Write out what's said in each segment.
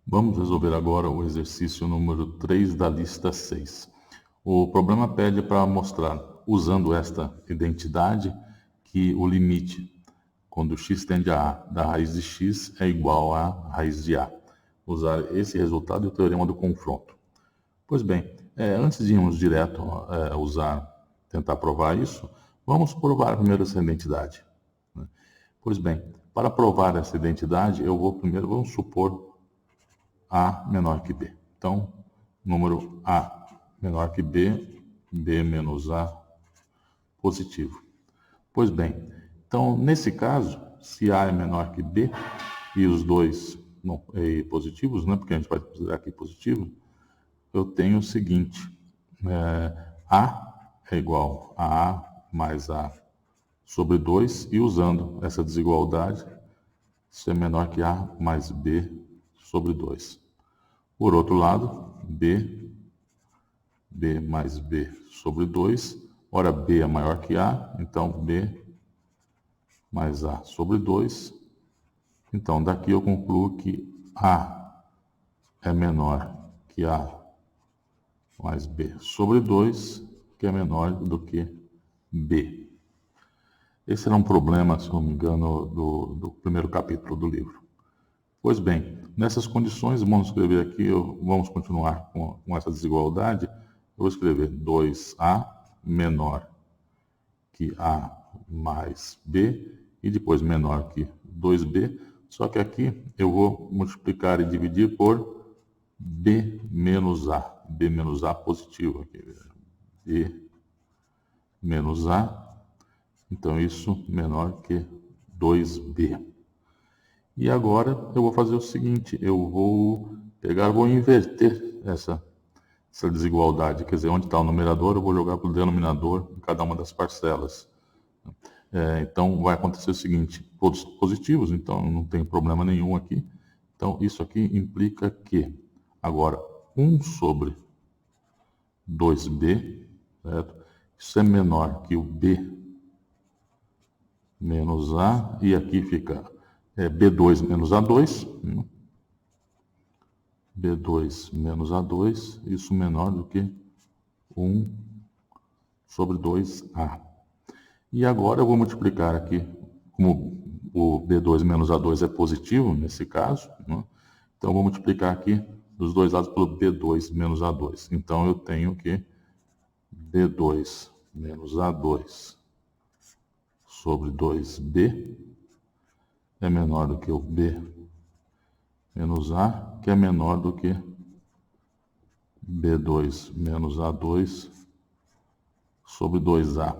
Vamos resolver agora o exercício número 3 da lista 6. O problema pede para mostrar, usando esta identidade, que o limite, quando x tende a A da raiz de x, é igual à raiz de A. Usar esse resultado e o teorema do confronto. Pois bem, antes de irmos direto tentar provar isso, vamos provar primeiro essa identidade. Pois bem, para provar essa identidade, vamos supor A menor que B. Então, número A menor que B, B menos A positivo. Pois bem, então, nesse caso, se A é menor que B e os dois positivos, né, porque a gente vai considerar aqui positivo, eu tenho o seguinte, A é igual a A mais A sobre 2, e usando essa desigualdade, isso é menor que A mais B sobre 2. Por outro lado, B mais B sobre 2. Ora, B é maior que A, então B mais A sobre 2. Então, daqui eu concluo que A é menor que A mais B sobre 2, que é menor do que B. Esse era um problema, se não me engano, do primeiro capítulo do livro. Pois bem, nessas condições, vamos escrever aqui, vamos continuar com essa desigualdade. Eu vou escrever 2A menor que A mais B e depois menor que 2B. Só que aqui eu vou multiplicar e dividir por B menos A. B menos A positivo aqui. B menos A. Então, isso menor que 2B. E agora eu vou fazer o seguinte, eu vou inverter essa desigualdade. Quer dizer, onde está o numerador, eu vou jogar para o denominador em cada uma das parcelas. Então, vai acontecer o seguinte, todos positivos, então não tem problema nenhum aqui. Então, isso aqui implica que, agora, 1 sobre 2B, certo? Isso é menor que o B menos A, e aqui fica B2 menos A2, B2 menos A2, isso menor do que 1 sobre 2A. E agora eu vou multiplicar aqui, como o B2 menos A2 é positivo, nesse caso, né? Então eu vou multiplicar aqui dos dois lados pelo B2 menos A2. Então eu tenho que B2 menos A2 sobre 2B é menor do que o B menos A, que é menor do que B2 menos A2 sobre 2A.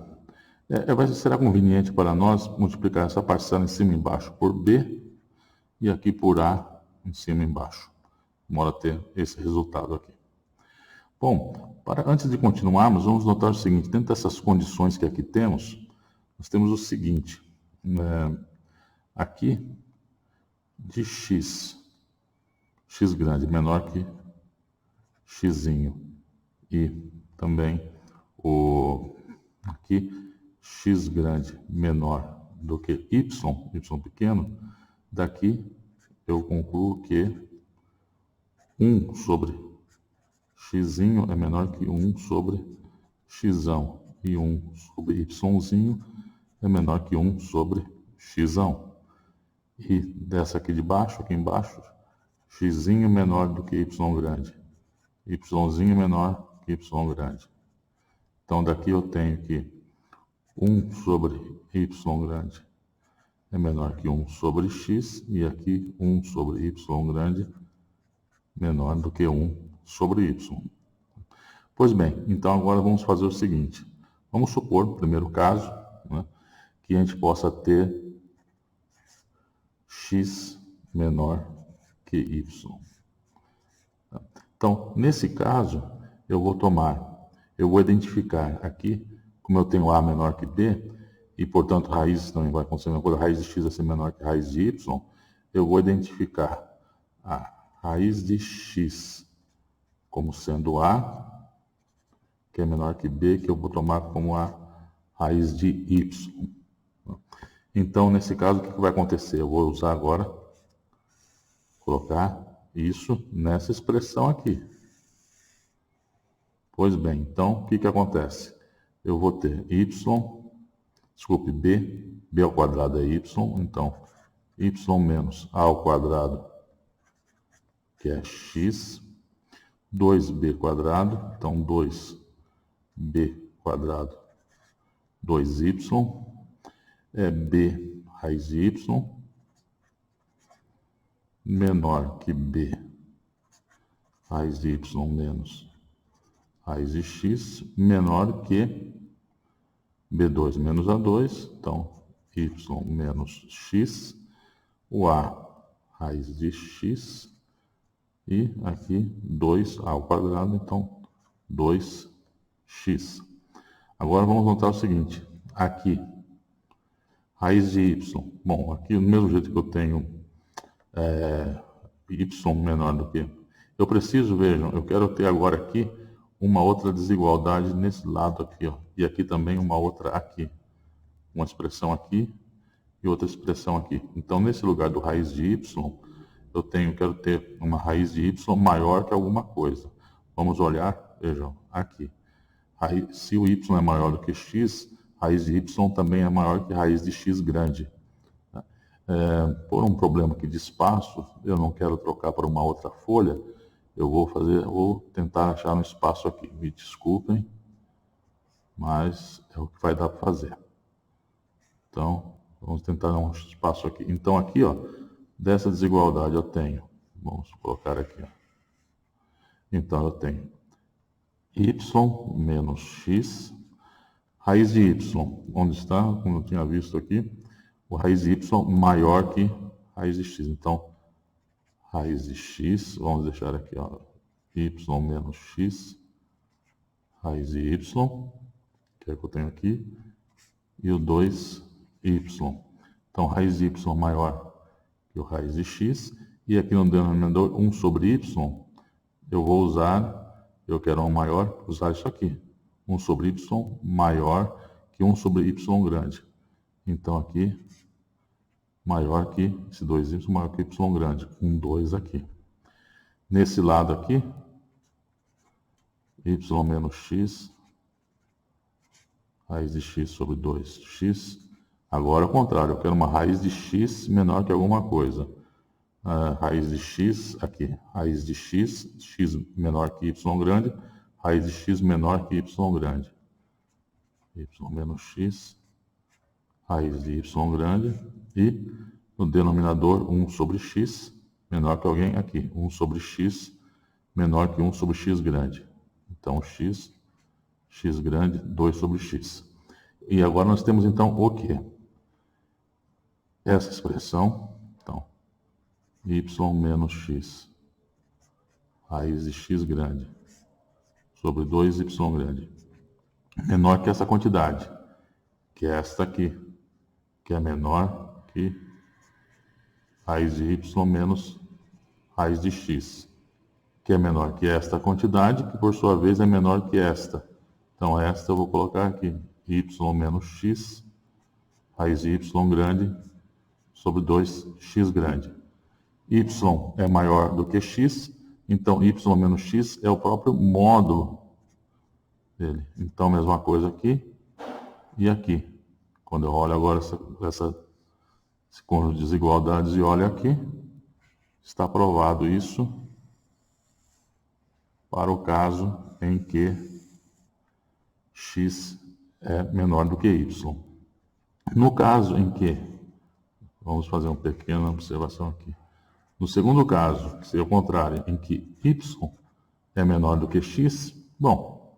Será conveniente para nós multiplicar essa parcela em cima e embaixo por B e aqui por A em cima e embaixo. Bora ter esse resultado aqui. Bom, antes de continuarmos, vamos notar o seguinte, dentro dessas condições que aqui temos, nós temos o seguinte, aqui de x grande menor que x, e também aqui x grande menor do que y pequeno, daqui eu concluo que 1 sobre x é menor que 1 sobre x, e 1 sobre y é menor que 1 sobre x. E dessa aqui de baixo, aqui embaixo, x menor do que y grande, y menor que y grande. Então daqui eu tenho que 1 sobre y grande é menor que 1 sobre x, e aqui 1 sobre y grande menor do que 1 sobre y. Pois bem, então agora vamos fazer o seguinte. Vamos supor, no primeiro caso, né, que a gente possa ter x menor que y. Então, nesse caso, eu vou identificar aqui, como eu tenho A menor que B, e portanto raiz também vai acontecer a mesma coisa, raiz de x vai ser menor que raiz de y, eu vou identificar a raiz de x como sendo A, que é menor que B, que eu vou tomar como a raiz de y. Então, nesse caso, o que vai acontecer? Eu vou usar agora, colocar Isso nessa expressão aqui. Pois bem, então, o que que acontece? Eu vou ter b ao quadrado é y, então y menos a ao quadrado, que é x, 2b quadrado, então 2b quadrado, 2y, é b raiz de y, menor que b raiz de y menos raiz de x, menor que b2 menos a2, então y menos x, o a raiz de x, e aqui 2a ao quadrado, então 2x. Agora vamos notar o seguinte, aqui, raiz de y. Bom, aqui do mesmo jeito que eu tenho y menor do que... Eu preciso, vejam, eu quero ter agora aqui uma outra desigualdade nesse lado aqui, ó, e aqui também uma outra aqui. Uma expressão aqui e outra expressão aqui. Então, nesse lugar do raiz de y, quero ter uma raiz de y maior que alguma coisa. Vamos olhar, vejam, aqui. Se o y é maior do que x, raiz de y também é maior que raiz de x grande. Por um problema aqui de espaço, eu não quero trocar para uma outra folha, eu vou tentar achar um espaço aqui. Me desculpem, mas é o que vai dar para fazer. Então, vamos tentar um espaço aqui. Então, aqui, ó, dessa desigualdade eu tenho, vamos colocar aqui, ó. Então, eu tenho y menos x, raiz de y, onde está? Como eu tinha visto aqui, o raiz de y maior que raiz de x. Então, raiz de x, vamos deixar aqui, ó, y menos x, raiz de y, que é o que eu tenho aqui, e o 2y. Então, raiz de y maior que o raiz de x, e aqui no denominador 1 sobre y, eu quero um maior, usar isso aqui, 1 sobre y maior que 1 sobre y grande. Então, aqui, maior que esse 2y maior que y grande, um 2 aqui. Nesse lado aqui, y menos x, raiz de x sobre 2x. Agora ao contrário, eu quero uma raiz de x menor que alguma coisa. Raiz de x aqui, raiz de x, x menor que y grande, raiz de x menor que y grande. Y menos x, raiz de y grande, e no denominador 1 sobre x, menor que alguém aqui, 1 sobre x menor que 1 sobre x grande. Então, x grande, 2 sobre x. E agora nós temos então o quê? Essa expressão, então, y menos x, raiz de x grande, sobre 2y grande, menor que essa quantidade, que é esta aqui, que é menor que raiz de y menos raiz de x, que é menor que esta quantidade, que por sua vez é menor que esta. Então, esta eu vou colocar aqui, y menos x, raiz de y grande, sobre 2x grande. Y é maior do que x, então y menos x é o próprio módulo dele. Então, mesma coisa aqui e aqui. Quando eu olho agora esse conjunto de desigualdades e olho aqui, está provado isso para o caso em que x é menor do que y. No caso em que, vamos fazer uma pequena observação aqui. No segundo caso, que seria o contrário, em que y é menor do que x, bom,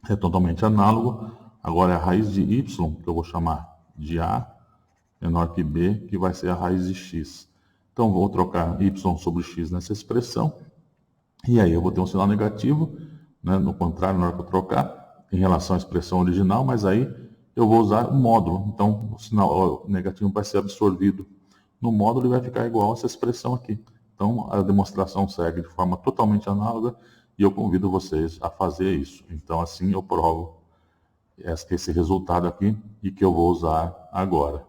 é totalmente análogo. Agora é a raiz de y, que eu vou chamar de a, menor que b, que vai ser a raiz de x. Então, vou trocar y sobre x nessa expressão, e aí eu vou ter um sinal negativo, né, no contrário, na hora que eu trocar, em relação à expressão original, mas aí eu vou usar o módulo. Então, o sinal negativo vai ser absorvido no módulo e vai ficar igual a essa expressão aqui. Então, a demonstração segue de forma totalmente análoga e eu convido vocês a fazer isso. Então, assim eu provo esse resultado aqui e que eu vou usar agora.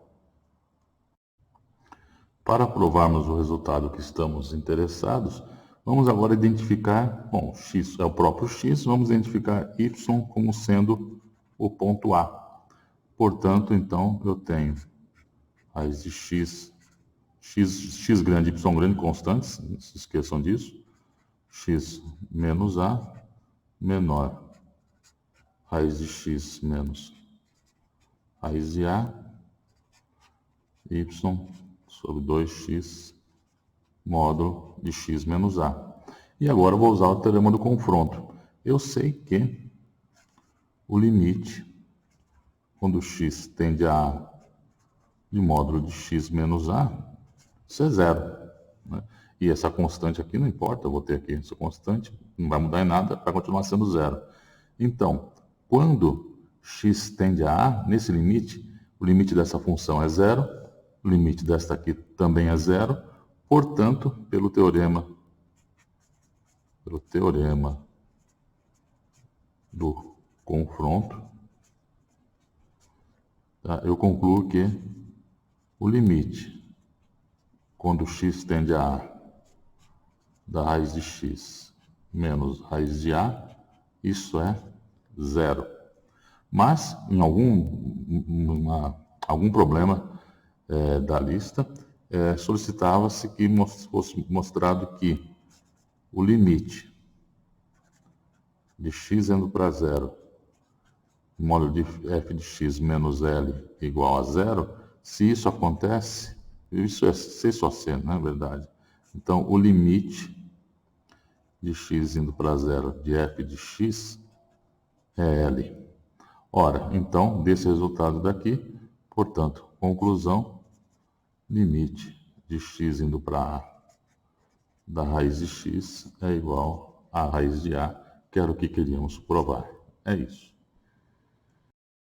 Para provarmos o resultado que estamos interessados, Vamos agora identificar, bom, x é o próprio x, vamos identificar y como sendo o ponto A. Portanto, então, eu tenho raiz de x grande, y grande, constantes, não se esqueçam disso, x menos A menor raiz de x menos raiz de A, y sobre 2x módulo de x menos A. E agora eu vou usar o teorema do confronto. Eu sei que o limite, quando x tende a A de módulo de x menos A, isso é zero. Né? E essa constante aqui não importa, eu vou ter aqui essa constante, não vai mudar em nada, vai continuar sendo zero. Então, quando x tende a A, nesse limite, o limite dessa função é zero, o limite desta aqui também é zero, portanto, pelo teorema do confronto, tá? Eu concluo que o limite, quando x tende a A da raiz de x menos raiz de A, isso é zero. Mas, em algum problema da lista, solicitava-se que fosse mostrado que o limite de x indo para zero, módulo de f de x menos L igual a zero, se isso acontece, isso é C só C, não é verdade? Então, o limite de x indo para zero de f de x é L. Ora, então, desse resultado daqui, portanto, conclusão, limite de x indo para A da raiz de x é igual a raiz de A, que era o que queríamos provar. É isso.